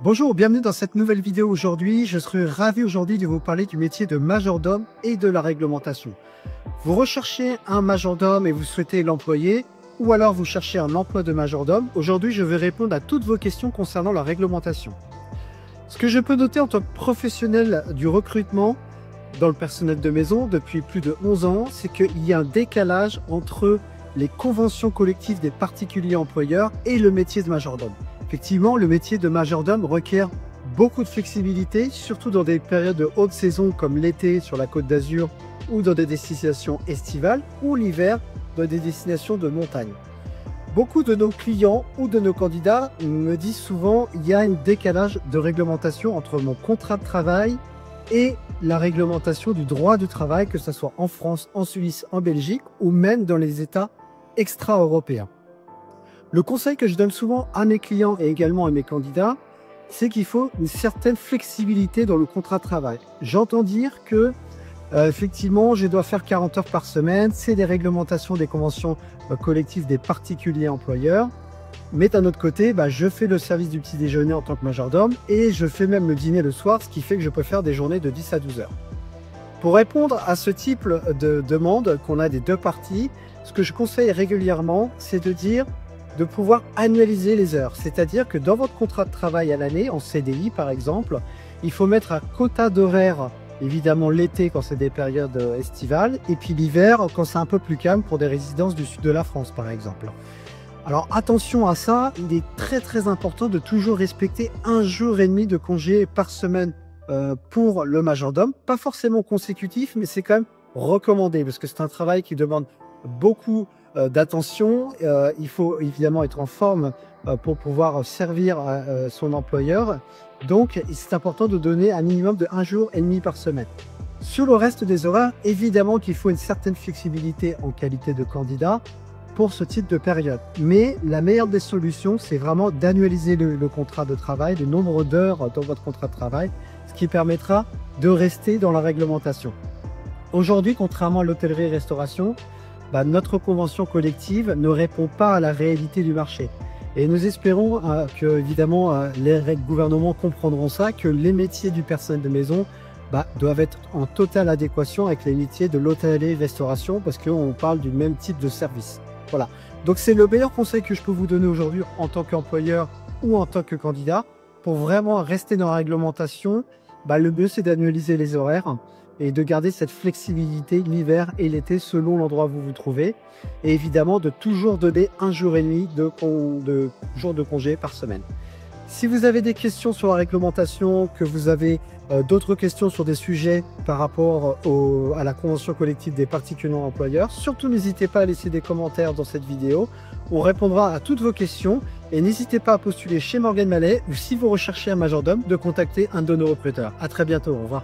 Bonjour, bienvenue dans cette nouvelle vidéo aujourd'hui. Je serai ravi aujourd'hui de vous parler du métier de majordome et de la réglementation. Vous recherchez un majordome et vous souhaitez l'employer, ou alors vous cherchez un emploi de majordome. Aujourd'hui, je vais répondre à toutes vos questions concernant la réglementation. Ce que je peux noter en tant que professionnel du recrutement dans le personnel de maison depuis plus de 11 ans, c'est qu'il y a un décalage entre les conventions collectives des particuliers employeurs et le métier de majordome. Effectivement, le métier de majordome requiert beaucoup de flexibilité, surtout dans des périodes de haute saison comme l'été sur la Côte d'Azur ou dans des destinations estivales, ou l'hiver dans des destinations de montagne. Beaucoup de nos clients ou de nos candidats me disent souvent qu'il y a un décalage de réglementation entre mon contrat de travail et la réglementation du droit du travail, que ce soit en France, en Suisse, en Belgique ou même dans les États extra-européens. Le conseil que je donne souvent à mes clients et également à mes candidats, c'est qu'il faut une certaine flexibilité dans le contrat de travail. J'entends dire que effectivement, je dois faire 40 heures par semaine, c'est des réglementations des conventions collectives des particuliers employeurs. Mais d'un autre côté, je fais le service du petit déjeuner en tant que majordome et je fais même le dîner le soir, ce qui fait que je peux faire des journées de 10 à 12 heures. Pour répondre à ce type de demande qu'on a des deux parties, ce que je conseille régulièrement, c'est de pouvoir annualiser les heures. C'est-à-dire que dans votre contrat de travail à l'année, en CDI par exemple, il faut mettre un quota d'horaire, évidemment l'été quand c'est des périodes estivales, et puis l'hiver quand c'est un peu plus calme pour des résidences du sud de la France par exemple. Alors attention à ça, il est très important de toujours respecter 1 jour et demi de congé par semaine pour le majordome. Pas forcément consécutif, mais c'est quand même recommandé parce que c'est un travail qui demande beaucoup d'attention. Il faut évidemment être en forme pour pouvoir servir son employeur. Donc, c'est important de donner un minimum de 1 jour et demi par semaine. Sur le reste des horaires, évidemment qu'il faut une certaine flexibilité en qualité de candidat pour ce type de période. Mais la meilleure des solutions, c'est vraiment d'annualiser le contrat de travail, le nombre d'heures dans votre contrat de travail, ce qui permettra de rester dans la réglementation. Aujourd'hui, contrairement à l'hôtellerie-restauration, notre convention collective ne répond pas à la réalité du marché. Et nous espérons que, évidemment, les gouvernements comprendront ça, que les métiers du personnel de maison doivent être en totale adéquation avec les métiers de l'hôtellerie-restauration parce qu'on parle du même type de service. Voilà. Donc, c'est le meilleur conseil que je peux vous donner aujourd'hui en tant qu'employeur ou en tant que candidat. Pour vraiment rester dans la réglementation, le mieux, c'est d'annualiser les horaires et de garder cette flexibilité l'hiver et l'été selon l'endroit où vous vous trouvez. Et évidemment, de toujours donner 1 jour et demi de jours de congé par semaine. Si vous avez des questions sur la réglementation, que vous avez d'autres questions sur des sujets par rapport à la convention collective des particuliers employeurs, surtout n'hésitez pas à laisser des commentaires dans cette vidéo. On répondra à toutes vos questions et n'hésitez pas à postuler chez Morgan Mallet ou si vous recherchez un majordome, de contacter un de nos recruteurs. À très bientôt, au revoir.